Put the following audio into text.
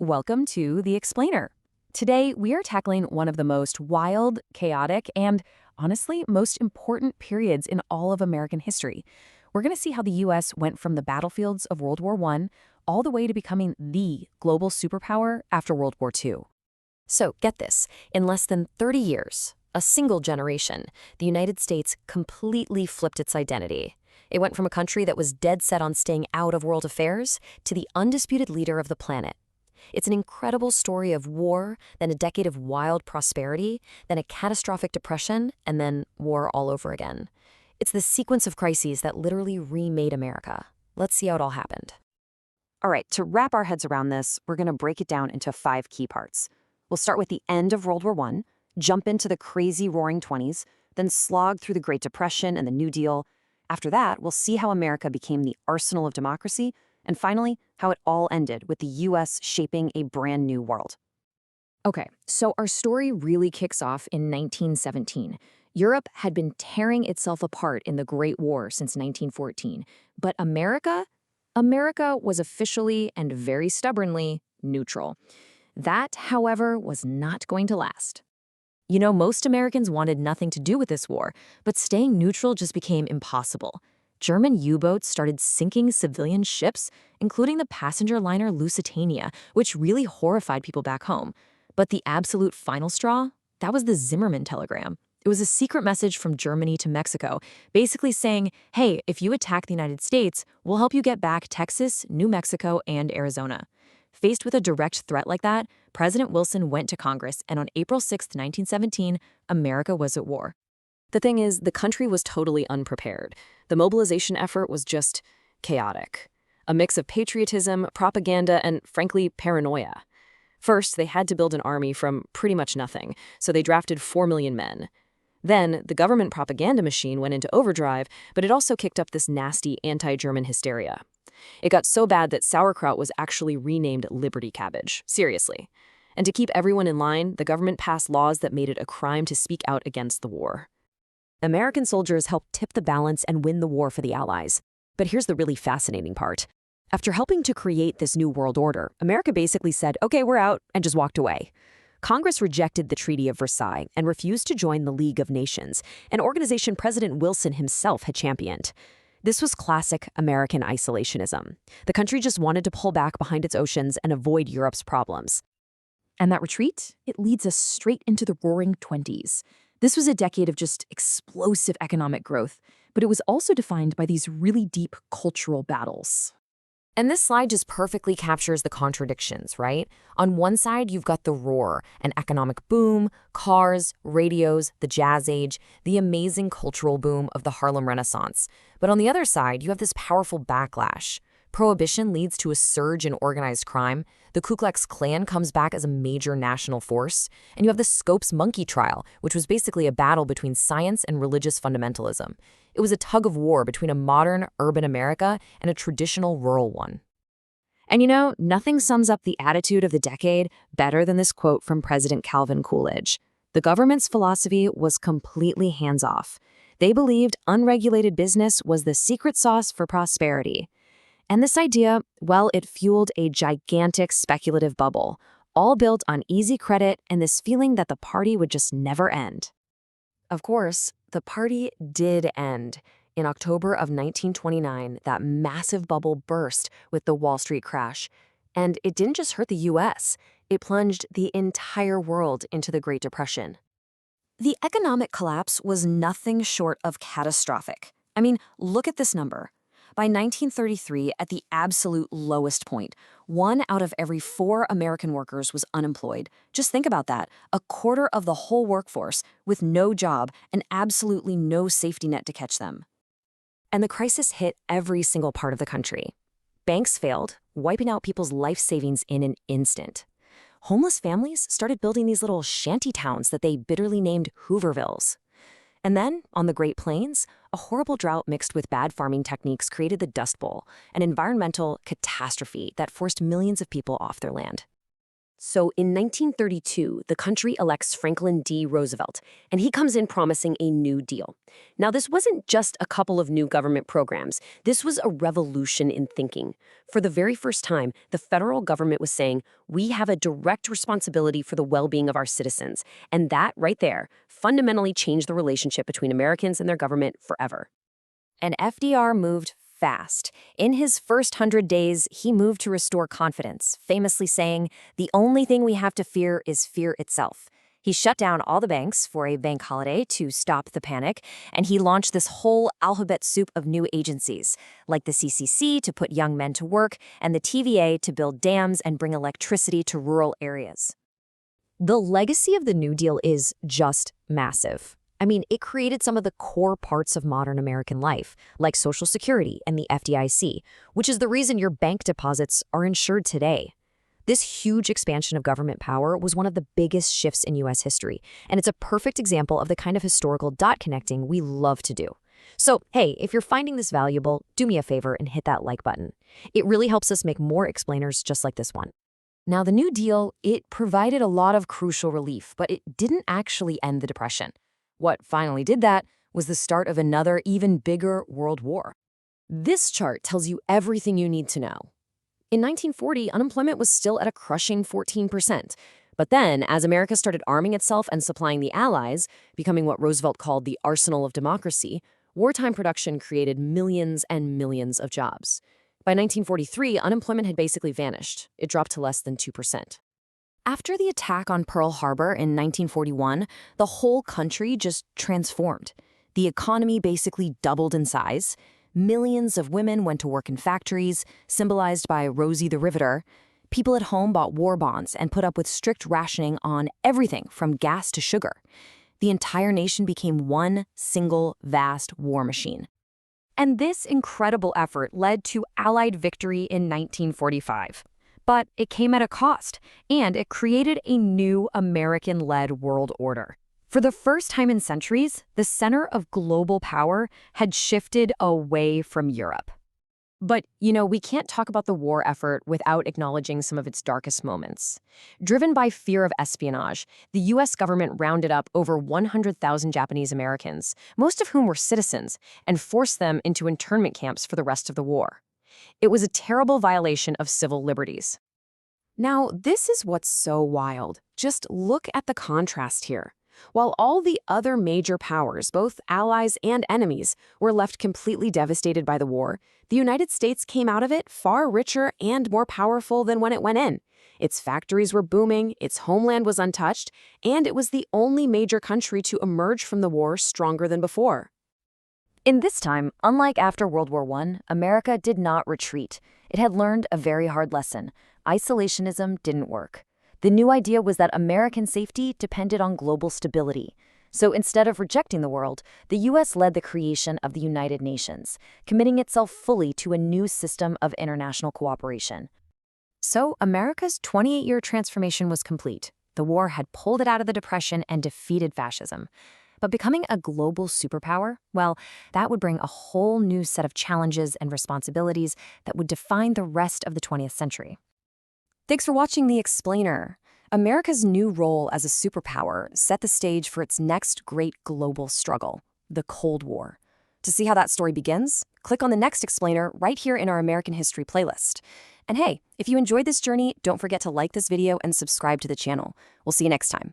Welcome to The Explainer. Today, we are tackling one of the most wild, chaotic, and honestly, most important periods in all of American history. We're going to see how the U.S. went from the battlefields of World War I all the way to becoming the global superpower after World War II. So, get this, in less than 30 years, a single generation, the United States completely flipped its identity. It went from a country that was dead set on staying out of world affairs to the undisputed leader of the planet. It's an incredible story of war, then a decade of wild prosperity, then a catastrophic depression, and then war all over again. It's the sequence of crises that literally remade America. Let's see how it all happened. All right, to wrap our heads around this, we're going to break it down into 5 key parts. We'll start with the end of World War I, jump into the crazy roaring 20s, then slog through the Great Depression and the New Deal. After that, we'll see how America became the arsenal of democracy, and finally, how it all ended with the U.S. shaping a brand new world. Okay, so our story really kicks off in 1917. Europe had been tearing itself apart in the Great War since 1914, but America was officially and very stubbornly neutral. That, however, was not going to last. You know, most Americans wanted nothing to do with this war, but staying neutral just became impossible. German U-boats started sinking civilian ships, including the passenger liner Lusitania, which really horrified people back home. But the absolute final straw? That was the Zimmermann telegram. It was a secret message from Germany to Mexico, basically saying, hey, if you attack the United States, we'll help you get back Texas, New Mexico, and Arizona. Faced with a direct threat like that, President Wilson went to Congress, and on April 6, 1917, America was at war. The thing is, the country was totally unprepared. The mobilization effort was just chaotic. A mix of patriotism, propaganda, and, frankly, paranoia. First, they had to build an army from pretty much nothing, so they drafted 4 million men. Then, the government propaganda machine went into overdrive, but it also kicked up this nasty anti-German hysteria. It got so bad that sauerkraut was actually renamed Liberty Cabbage. Seriously. And to keep everyone in line, the government passed laws that made it a crime to speak out against the war. American soldiers helped tip the balance and win the war for the Allies. But here's the really fascinating part. After helping to create this new world order, America basically said, okay, we're out, and just walked away. Congress rejected the Treaty of Versailles and refused to join the League of Nations, an organization President Wilson himself had championed. This was classic American isolationism. The country just wanted to pull back behind its oceans and avoid Europe's problems. And that retreat? It leads us straight into the Roaring '20s. This was a decade of just explosive economic growth, but it was also defined by these really deep cultural battles. And this slide just perfectly captures the contradictions, right? On one side, you've got the roar, an economic boom, cars, radios, the jazz age, the amazing cultural boom of the Harlem Renaissance. But on the other side, you have this powerful backlash. Prohibition leads to a surge in organized crime. The Ku Klux Klan comes back as a major national force. And you have the Scopes monkey trial, which was basically a battle between science and religious fundamentalism. It was a tug of war between a modern, urban America and a traditional rural one. And you know, nothing sums up the attitude of the decade better than this quote from President Calvin Coolidge. The government's philosophy was completely hands-off. They believed unregulated business was the secret sauce for prosperity. And this idea, well, it fueled a gigantic speculative bubble, all built on easy credit and this feeling that the party would just never end. Of course, the party did end. In October of 1929, that massive bubble burst with the Wall Street crash. And it didn't just hurt the U.S., it plunged the entire world into the Great Depression. The economic collapse was nothing short of catastrophic. I mean, look at this number. By 1933, at the absolute lowest point, 1 out of every 4 American workers was unemployed. Just think about that, a quarter of the whole workforce with no job and absolutely no safety net to catch them. And the crisis hit every single part of the country. Banks failed, wiping out people's life savings in an instant. Homeless families started building these little shanty towns that they bitterly named Hoovervilles. And then, on the Great Plains, a horrible drought mixed with bad farming techniques created the Dust Bowl, an environmental catastrophe that forced millions of people off their land. So in 1932, the country elects Franklin D. Roosevelt, and he comes in promising a New Deal. Now, this wasn't just a couple of new government programs. This was a revolution in thinking. For the very first time, the federal government was saying, we have a direct responsibility for the well-being of our citizens. And that, right there, fundamentally changed the relationship between Americans and their government forever. And FDR moved fast. In his first 100 days, he moved to restore confidence, famously saying, "The only thing we have to fear is fear itself." He shut down all the banks for a bank holiday to stop the panic, and he launched this whole alphabet soup of new agencies, like the CCC to put young men to work and the TVA to build dams and bring electricity to rural areas. The legacy of the New Deal is just massive. I mean, it created some of the core parts of modern American life, like Social Security and the FDIC, which is the reason your bank deposits are insured today. This huge expansion of government power was one of the biggest shifts in U.S. history, and it's a perfect example of the kind of historical dot connecting we love to do. So, hey, if you're finding this valuable, do me a favor and hit that like button. It really helps us make more explainers just like this one. Now, the New Deal, it provided a lot of crucial relief, but it didn't actually end the Depression. What finally did that was the start of another, even bigger world war. This chart tells you everything you need to know. In 1940, unemployment was still at a crushing 14%. But then, as America started arming itself and supplying the Allies, becoming what Roosevelt called the arsenal of democracy, wartime production created millions and millions of jobs. By 1943, unemployment had basically vanished. It dropped to less than 2%. After the attack on Pearl Harbor in 1941, the whole country just transformed. The economy basically doubled in size. Millions of women went to work in factories, symbolized by Rosie the Riveter. People at home bought war bonds and put up with strict rationing on everything from gas to sugar. The entire nation became one single vast war machine. And this incredible effort led to Allied victory in 1945. But it came at a cost, and it created a new American-led world order. For the first time in centuries, the center of global power had shifted away from Europe. But, we can't talk about the war effort without acknowledging some of its darkest moments. Driven by fear of espionage, the U.S. government rounded up over 100,000 Japanese Americans, most of whom were citizens, and forced them into internment camps for the rest of the war. It was a terrible violation of civil liberties. Now, this is what's so wild. Just look at the contrast here. While all the other major powers, both allies and enemies, were left completely devastated by the war, the United States came out of it far richer and more powerful than when it went in. Its factories were booming, its homeland was untouched, and it was the only major country to emerge from the war stronger than before. In this time, unlike after World War I, America did not retreat. It had learned a very hard lesson. Isolationism didn't work. The new idea was that American safety depended on global stability. So instead of rejecting the world, the U.S. led the creation of the United Nations, committing itself fully to a new system of international cooperation. So America's 28-year transformation was complete. The war had pulled it out of the Depression and defeated fascism. But becoming a global superpower, well, that would bring a whole new set of challenges and responsibilities that would define the rest of the 20th century. Thanks for watching The Explainer. America's new role as a superpower set the stage for its next great global struggle, the Cold War. To see how that story begins, click on the next explainer right here in our American History playlist. And hey, if you enjoyed this journey, don't forget to like this video and subscribe to the channel. We'll see you next time.